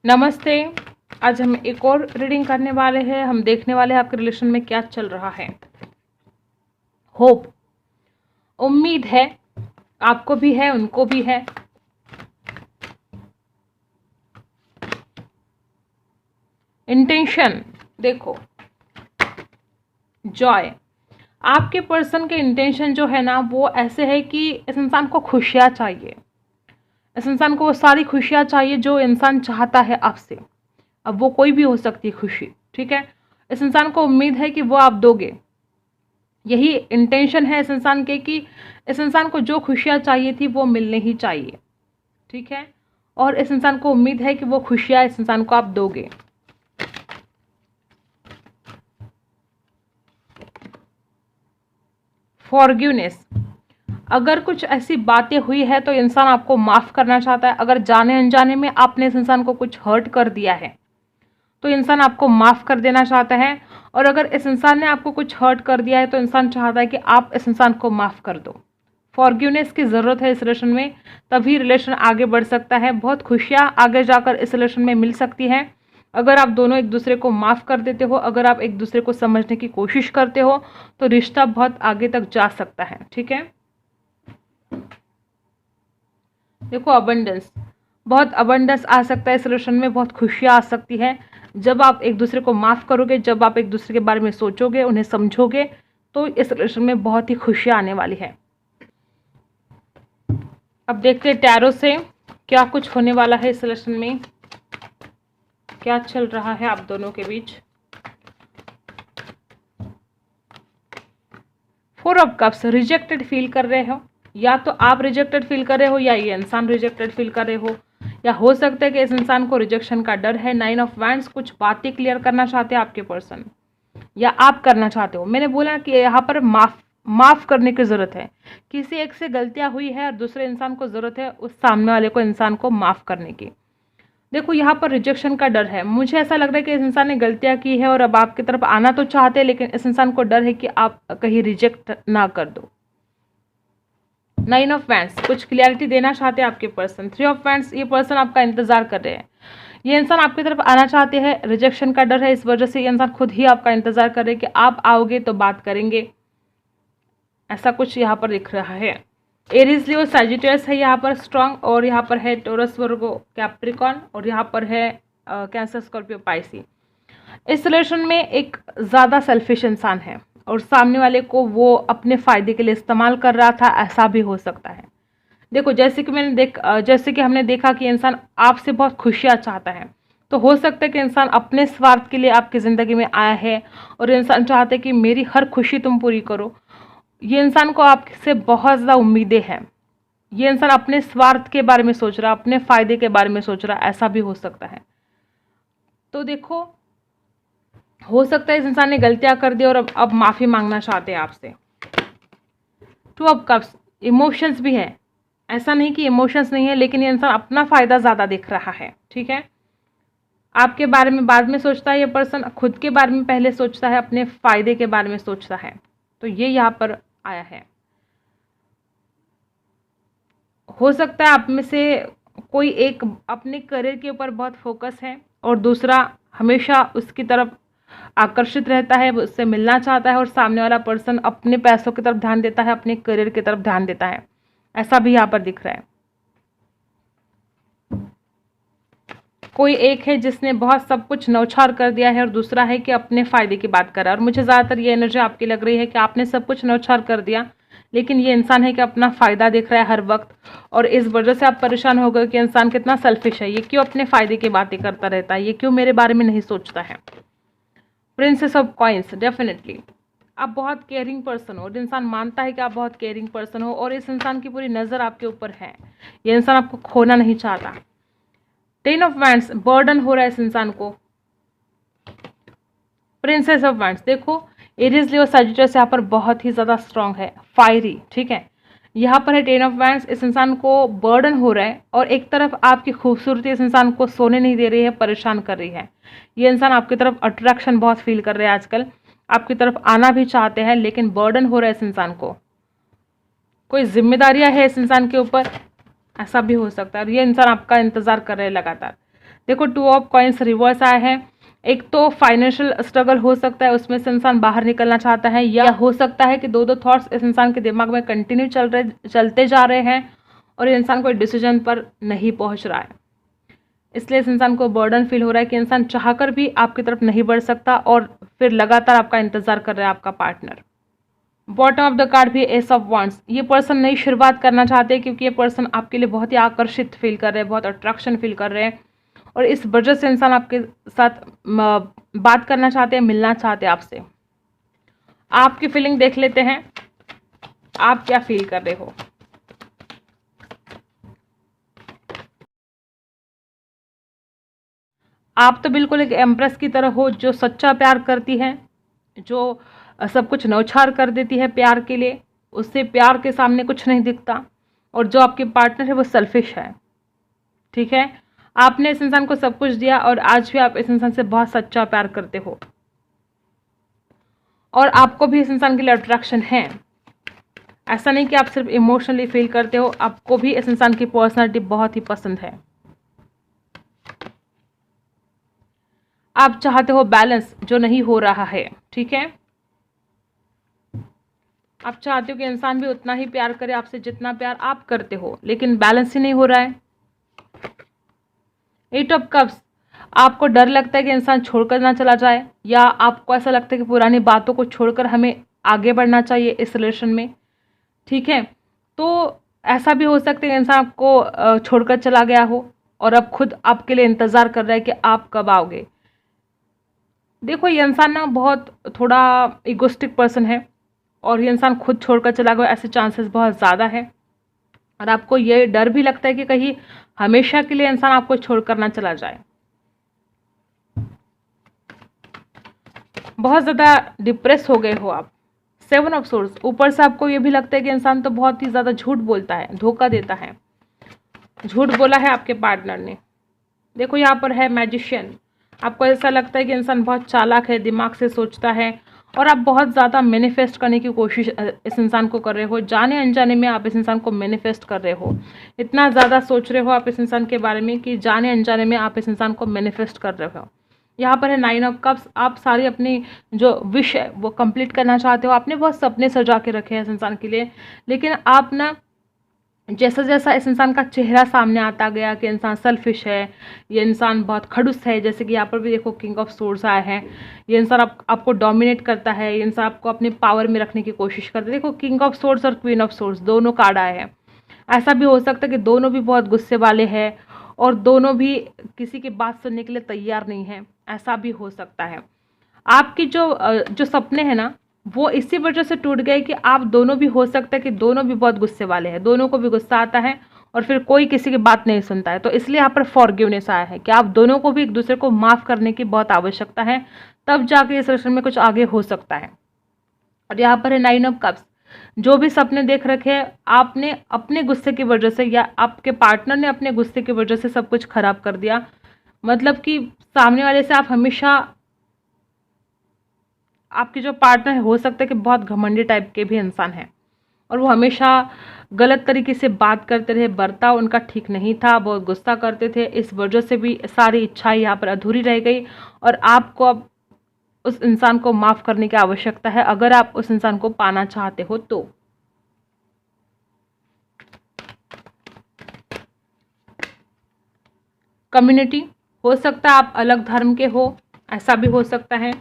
नमस्ते। आज हम एक और रीडिंग करने वाले हैं। हम देखने वाले हैं आपके रिलेशन में क्या चल रहा है। होप, उम्मीद है, आपको भी है, उनको भी है। इंटेंशन देखो, जॉय। आपके पर्सन के इंटेंशन जो है ना, वो ऐसे है कि इस इंसान को खुशियाँ चाहिए। इस इंसान को वो सारी खुशियाँ चाहिए जो इंसान चाहता है आपसे। अब वो कोई भी हो सकती है खुशी, ठीक है। इस इंसान को उम्मीद है कि वो आप दोगे। यही इंटेंशन है इस इंसान के कि इस इंसान को जो खुशियाँ चाहिए थी वो मिलने ही चाहिए, ठीक है। और इस इंसान को उम्मीद है कि वो खुशियाँ इस इंसान को आप दोगे। फॉरगिवनेस, अगर कुछ ऐसी बातें हुई है तो इंसान आपको माफ़ करना चाहता है। अगर जाने अनजाने में आपने इस इंसान को कुछ हर्ट कर दिया है तो इंसान आपको माफ़ कर देना चाहता है। और अगर इस इंसान ने आपको कुछ हर्ट कर दिया है तो इंसान चाहता है कि आप इस इंसान को माफ़ कर दो। फॉरगिवनेस की ज़रूरत है इस रिलेशन में, तभी रिलेशन आगे बढ़ सकता है। बहुत खुशियाँ आगे जाकर इस रिलेशन में मिल सकती हैं अगर आप दोनों एक दूसरे को माफ़ कर देते हो। अगर आप एक दूसरे को समझने की कोशिश करते हो तो रिश्ता बहुत आगे तक जा सकता है, ठीक है। देखो, अबंडेंस, बहुत अबंडेंस आ सकता है इस रिलेशन में। बहुत खुशियाँ आ सकती है जब आप एक दूसरे को माफ़ करोगे, जब आप एक दूसरे के बारे में सोचोगे, उन्हें समझोगे, तो इस रिलेशन में बहुत ही खुशियाँ आने वाली है। अब देखते हैं टैरो से क्या कुछ होने वाला है इस रिलेशन में, क्या चल रहा है आप दोनों के बीच। 4 ऑफ कप्स, रिजेक्टेड फील कर रहे हो। या तो आप रिजेक्टेड फील कर रहे हो या ये इंसान रिजेक्टेड फील कर रहे हो, या हो सकता है कि इस इंसान को रिजेक्शन का डर है। 9 ऑफ वैंड्स, कुछ बातें क्लियर करना चाहते हैं आपके पर्सन, या आप करना चाहते हो। मैंने बोला कि यहाँ पर माफ़ करने की ज़रूरत है। किसी एक से गलतियाँ हुई है और दूसरे इंसान को ज़रूरत है उस सामने वाले को इंसान को माफ़ करने की। देखो, यहाँ पर रिजेक्शन का डर है। मुझे ऐसा लग रहा है कि इस इंसान ने गलतियाँ की है और अब आपकी तरफ आना तो चाहते हैं, लेकिन इस इंसान को डर है कि आप कहीं रिजेक्ट ना कर दो। 9 ऑफ वैंड्स, कुछ क्लियरिटी देना चाहते हैं आपके पर्सन। 3 ऑफ वैंड्स, ये पर्सन आपका इंतजार कर रहे हैं। ये इंसान आपकी तरफ आना चाहते हैं, रिजेक्शन का डर है, इस वजह से ये इंसान खुद ही आपका इंतजार कर रहे हैं कि आप आओगे तो बात करेंगे। ऐसा कुछ यहाँ पर दिख रहा है। एरीज लियो सैजिटेरियस है यहाँ पर स्ट्रांग, और यहाँ पर है टोरस वर्गो कैप्रिकॉन, और यहाँ पर है कैंसर स्कॉर्पियो पाइसी। इस रिलेशन में एक ज़्यादा सेल्फिश इंसान है और सामने वाले को वो अपने फ़ायदे के लिए इस्तेमाल कर रहा था, ऐसा भी हो सकता है। देखो, जैसे कि हमने देखा कि इंसान आपसे बहुत खुशियाँ चाहता है, तो हो सकता है कि इंसान अपने स्वार्थ के लिए आपकी ज़िंदगी में आया है और इंसान चाहता है कि मेरी हर खुशी तुम पूरी करो। ये इंसान को आपसे बहुत ज़्यादा उम्मीदें हैं। ये इंसान अपने स्वार्थ के बारे में सोच रहा, अपने फ़ायदे के बारे में सोच रहा, ऐसा भी हो सकता है। तो देखो, हो सकता है इस इंसान ने गलतियां कर दी और अब माफ़ी मांगना चाहते हैं आपसे। 2 ऑफ कप्स, इमोशंस भी है। ऐसा नहीं कि इमोशंस नहीं है, लेकिन ये इंसान अपना फ़ायदा ज़्यादा दिख रहा है, ठीक है। आपके बारे में बाद में सोचता है ये पर्सन, खुद के बारे में पहले सोचता है, अपने फ़ायदे के बारे में सोचता है। तो ये यहाँ पर आया है। हो सकता है आप में से कोई एक अपने करियर के ऊपर बहुत फोकस है और दूसरा हमेशा उसकी तरफ आकर्षित रहता है, उससे मिलना चाहता है, और सामने वाला पर्सन अपने पैसों की तरफ ध्यान देता है, अपने करियर की तरफ ध्यान देता है। ऐसा भी यहाँ पर दिख रहा है। कोई एक है जिसने बहुत सब कुछ न्यौछावर कर दिया है और दूसरा है कि अपने फ़ायदे की बात कर रहा है। और मुझे ज़्यादातर ये एनर्जी आपकी लग रही है कि आपने सब कुछ न्यौछावर कर दिया, लेकिन ये इंसान है कि अपना फ़ायदा देख रहा है हर वक्त, और इस वजह से आप परेशान हो गए कि इंसान कितना सेल्फिश है, ये क्यों अपने फ़ायदे की बातें करता रहता है, ये क्यों मेरे बारे में नहीं सोचता है। प्रिंसेस ऑफ कॉइन्स, डेफिनेटली आप बहुत केयरिंग पर्सन हो। इंसान मानता है कि आप बहुत केयरिंग पर्सन हो और इस इंसान की पूरी नज़र आपके ऊपर है। ये इंसान आपको खोना नहीं चाहता। 10 ऑफ वैंड्स, बर्डन हो रहा है इस इंसान को। प्रिंसेस ऑफ वैंड्स, देखो एरीज लियो सजिटस यहाँ पर बहुत ही ज़्यादा स्ट्रांग है, फायरी, ठीक है। यहाँ पर है 10 ऑफ वैंड्स, इस इंसान को बर्डन हो रहा है और एक तरफ आपकी खूबसूरती इस इंसान को सोने नहीं दे रही है, परेशान कर रही है। ये इंसान आपकी तरफ अट्रैक्शन बहुत फील कर रहे हैं आजकल, आपकी तरफ आना भी चाहते हैं, लेकिन बर्डन हो रहा है इस इंसान को। कोई जिम्मेदारियां है इस इंसान के ऊपर, ऐसा भी हो सकता है, और ये इंसान आपका इंतज़ार कर रहे हैं लगातार। देखो 2 ऑफ कॉइन्स रिवर्स आए हैं। एक तो फाइनेंशियल स्ट्रगल हो सकता है, उसमें से इंसान बाहर निकलना चाहता है, या हो सकता है कि दो थॉट्स इस इंसान के दिमाग में कंटिन्यू चलते जा रहे हैं और ये इंसान कोई डिसीजन पर नहीं पहुंच रहा है। इसलिए इस इंसान को बर्डन फील हो रहा है कि इंसान चाहकर भी आपकी तरफ नहीं बढ़ सकता और फिर लगातार आपका इंतजार कर रहा है आपका partner. Bottom of the card भी एस ऑफ वांड्स। ये पर्सन नई शुरुआत करना चाहते हैं क्योंकि ये पर्सन आपके लिए बहुत ही आकर्षित फील कर रहे हैं, बहुत अट्रैक्शन फील कर रहे हैं और इस वजह से इंसान आपके साथ बात करना चाहते हैं, मिलना चाहते हैं आपसे। आपकी फीलिंग देख लेते हैं, आप क्या फील कर रहे हो। आप तो बिल्कुल एक एम्प्रेस की तरह हो जो सच्चा प्यार करती है, जो सब कुछ न्यौछावर कर देती है प्यार के लिए, उससे प्यार के सामने कुछ नहीं दिखता। और जो आपके पार्टनर है वो सेल्फिश है, ठीक है। आपने इस इंसान को सब कुछ दिया और आज भी आप इस इंसान से बहुत सच्चा प्यार करते हो और आपको भी इस इंसान के लिए अट्रैक्शन है। ऐसा नहीं कि आप सिर्फ इमोशनली फील करते हो, आपको भी इस इंसान की पर्सनालिटी बहुत ही पसंद है। आप चाहते हो बैलेंस, जो नहीं हो रहा है, ठीक है। आप चाहते हो कि इंसान भी उतना ही प्यार करे आपसे जितना प्यार आप करते हो, लेकिन बैलेंस ही नहीं हो रहा है। 8 ऑफ कप्स। आपको डर लगता है कि इंसान छोड़कर ना चला जाए, या आपको ऐसा लगता है कि पुरानी बातों को छोड़कर हमें आगे बढ़ना चाहिए इस रिलेशन में, ठीक है। तो ऐसा भी हो सकता है कि इंसान आपको छोड़कर चला गया हो और अब खुद आपके लिए इंतज़ार कर रहा है कि आप कब आओगे। देखो ये इंसान ना बहुत थोड़ा इगोस्टिक पर्सन है और ये इंसान खुद छोड़कर चला गया, ऐसे चांसेस बहुत ज़्यादा है। और आपको ये डर भी लगता है कि कहीं हमेशा के लिए इंसान आपको छोड़कर ना चला जाए। बहुत ज़्यादा डिप्रेस हो गए हो आप। 7 ऑफ सोर्स। ऊपर से आपको ये भी लगता है कि इंसान तो बहुत ही ज़्यादा झूठ बोलता है, धोखा देता है, झूठ बोला है आपके पार्टनर ने। देखो यहाँ पर है मैजिशियन। आपको ऐसा लगता है कि इंसान बहुत चालाक है, दिमाग से सोचता है और आप बहुत ज़्यादा मैनिफेस्ट करने की कोशिश इस इंसान को कर रहे हो। जाने अनजाने में आप इस इंसान को मैनिफेस्ट कर रहे हो, इतना ज़्यादा सोच रहे हो आप इस इंसान के बारे में कि जाने अनजाने में आप इस इंसान को मैनिफेस्ट कर रहे हो। यहाँ पर है 9 ऑफ कप्स। आप सारी अपनी जो विश है वो कंप्लीट करना चाहते हो। आपने बहुत सपने सजा के रखे हैं इस इंसान के लिए, लेकिन आप ना जैसा जैसा इस इंसान का चेहरा सामने आता गया कि इंसान सेल्फिश है, ये इंसान बहुत खड़ूस है, जैसे कि यहाँ पर भी देखो किंग ऑफ सोर्स आया है, ये इंसान आपको डोमिनेट करता है, ये इंसान आपको अपने पावर में रखने की कोशिश करता है। देखो किंग ऑफ सोर्स और क्वीन ऑफ सोर्स दोनों कार्ड आए हैं। ऐसा भी हो सकता है कि दोनों भी बहुत गुस्से वाले हैं और दोनों भी किसी की बात सुनने के लिए तैयार नहीं है, ऐसा भी हो सकता है। आपकी जो सपने हैं ना वो इसी वजह से टूट गए कि आप दोनों भी, हो सकता है कि दोनों भी बहुत गुस्से वाले हैं, दोनों को भी गुस्सा आता है और फिर कोई किसी की बात नहीं सुनता है। तो इसलिए यहाँ पर फॉरगिवनेस आया है कि आप दोनों को भी एक दूसरे को माफ़ करने की बहुत आवश्यकता है, तब जाके इस रिलेशन में कुछ आगे हो सकता है। और यहाँ पर है 9 ऑफ कप्स। जो भी सपने देख रखे हैं आपने अपने गुस्से की वजह से या आपके पार्टनर ने अपने गुस्से की वजह से सब कुछ खराब कर दिया। मतलब कि सामने वाले से आप हमेशा, आपके जो पार्टनर है हो सकता है कि बहुत घमंडी टाइप के भी इंसान है और वो हमेशा गलत तरीके से बात करते रहे, बर्ताव उनका ठीक नहीं था, बहुत गुस्सा करते थे। इस वजह से भी सारी इच्छाएं यहाँ पर अधूरी रह गई और आपको अब उस इंसान को माफ़ करने की आवश्यकता है अगर आप उस इंसान को पाना चाहते हो तो। कम्युनिटी, हो सकता है आप अलग धर्म के हो, ऐसा भी हो सकता है।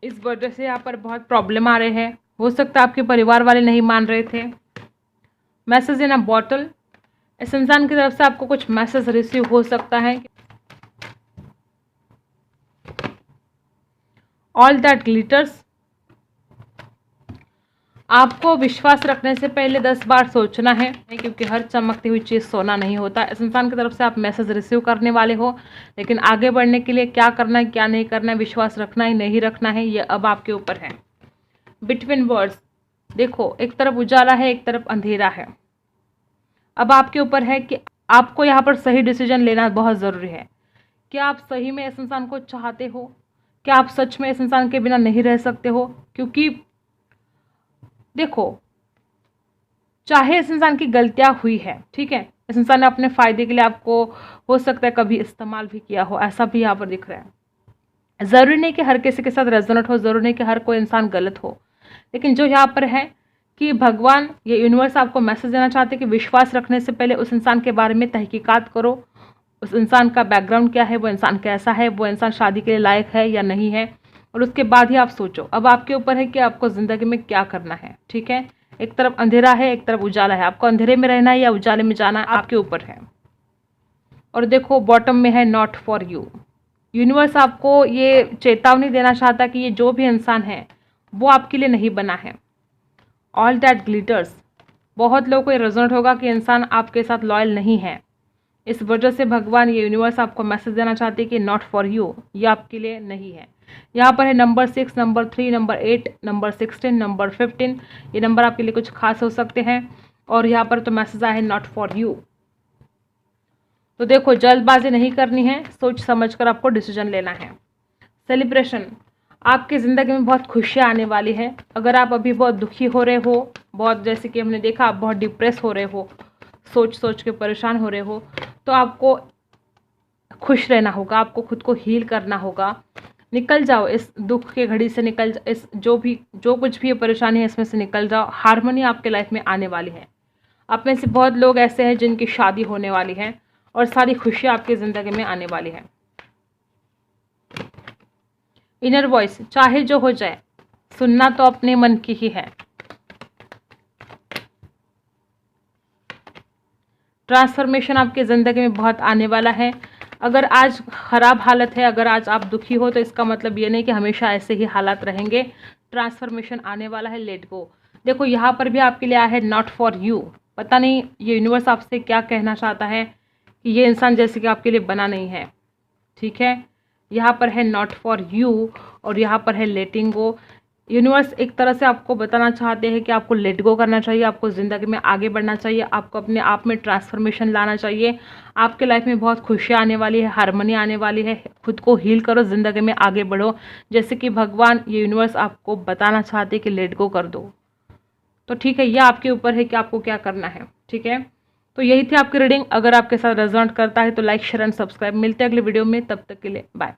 इस वजह से यहाँ पर बहुत प्रॉब्लम आ रहे हैं। हो सकता है आपके परिवार वाले नहीं मान रहे थे। मैसेज इन अ बॉटल। इस इंसान की तरफ से आपको कुछ मैसेज रिसीव हो सकता है। All that glitters. आपको विश्वास रखने से पहले 10 बार सोचना है क्योंकि हर चमकती हुई चीज़ सोना नहीं होता। इस इंसान की तरफ से आप मैसेज रिसीव करने वाले हो, लेकिन आगे बढ़ने के लिए क्या करना है क्या नहीं करना है, विश्वास रखना है नहीं रखना है, ये अब आपके ऊपर है। Between words. देखो एक तरफ उजाला है एक तरफ अंधेरा है। अब आपके ऊपर है कि आपको यहाँ पर सही डिसीजन लेना बहुत ज़रूरी है। क्या आप सही में इस इंसान को चाहते हो? क्या आप सच में इस इंसान के बिना नहीं रह सकते हो? क्योंकि देखो चाहे इस इंसान की गलतियां हुई है, ठीक है, इस इंसान ने अपने फ़ायदे के लिए आपको हो सकता है कभी इस्तेमाल भी किया हो, ऐसा भी यहाँ पर दिख रहा है। ज़रूरी नहीं कि हर किसी के साथ रेजोनेट हो, ज़रूरी नहीं कि हर कोई इंसान गलत हो, लेकिन जो यहाँ पर है कि भगवान, ये यूनिवर्स आपको मैसेज देना चाहते हैं कि विश्वास रखने से पहले उस इंसान के बारे में तहकीकात करो, उस इंसान का बैकग्राउंड क्या है, वो इंसान कैसा है, वो इंसान शादी के लिए लायक है या नहीं है, और उसके बाद ही आप सोचो। अब आपके ऊपर है कि आपको ज़िंदगी में क्या करना है, ठीक है। एक तरफ अंधेरा है, एक तरफ उजाला है, आपको अंधेरे में रहना है या उजाले में जाना है, आपके ऊपर है। और देखो बॉटम में है नॉट फॉर यू। यूनिवर्स आपको ये चेतावनी देना चाहता है कि ये जो भी इंसान है वो आपके लिए नहीं बना है। ऑल दैट ग्लिटर्स, बहुत लोगों को ये रेजोनेट होगा कि इंसान आपके साथ लॉयल नहीं है। इस वजह से भगवान, ये यूनिवर्स आपको मैसेज देना चाहती है कि नॉट फॉर यू, ये आपके लिए नहीं है। यहाँ पर है number 6, number 3, number 8, number 16, number 15, ये नंबर आपके लिए कुछ खास हो सकते हैं। और यहाँ पर तो मैसेज आया है नॉट फॉर यू। तो देखो, जल्दबाजी नहीं करनी है, सोच समझ कर आपको डिसीजन लेना है। सेलिब्रेशन, आपकी ज़िंदगी में बहुत खुशियाँ आने वाली है। अगर आप अभी बहुत दुखी हो रहे हो, बहुत, जैसे कि हमने देखा, आप बहुत डिप्रेस हो रहे हो, सोच सोच के परेशान हो रहे हो, तो आपको खुश रहना होगा, आपको खुद को हील करना होगा। निकल जाओ इस दुख के घड़ी से, निकल, इस जो कुछ भी ये परेशानी है इसमें से निकल जाओ। हारमोनी आपके लाइफ में आने वाली है। आप में से बहुत लोग ऐसे हैं जिनकी शादी होने वाली है और सारी खुशियाँ आपकी ज़िंदगी में आने वाली है। इनर वॉइस, चाहे जो हो जाए, सुनना तो अपने मन की ही है। ट्रांसफॉर्मेशन आपकी ज़िंदगी में बहुत आने वाला है। अगर आज ख़राब हालत है, अगर आज आप दुखी हो, तो इसका मतलब ये नहीं कि हमेशा ऐसे ही हालात रहेंगे। ट्रांसफॉर्मेशन आने वाला है, लेट गो। देखो यहाँ पर भी आपके लिए आया है नॉट फॉर यू। पता नहीं ये यूनिवर्स आपसे क्या कहना चाहता है कि ये इंसान जैसे कि आपके लिए बना नहीं है, ठीक है। यहाँ पर है नॉट फॉर यू और यहाँ पर है लेटिंग गो। यूनिवर्स एक तरह से आपको बताना चाहते हैं कि आपको लेट गो करना चाहिए, आपको ज़िंदगी में आगे बढ़ना चाहिए, आपको अपने आप में ट्रांसफॉर्मेशन लाना चाहिए। आपके लाइफ में बहुत खुशियाँ आने वाली है, हारमोनी आने वाली है। खुद को हील करो, ज़िंदगी में आगे बढ़ो, जैसे कि भगवान, ये यूनिवर्स आपको बताना चाहते हैं कि लेट गो कर दो। तो ठीक है, यह आपके ऊपर है कि आपको क्या करना है, ठीक है। तो यही थी आपकी रीडिंग। अगर आपके साथ रेजोनेट करता है तो लाइक, शेयर एंड सब्सक्राइब। मिलते हैं अगले वीडियो में, तब तक के लिए बाय।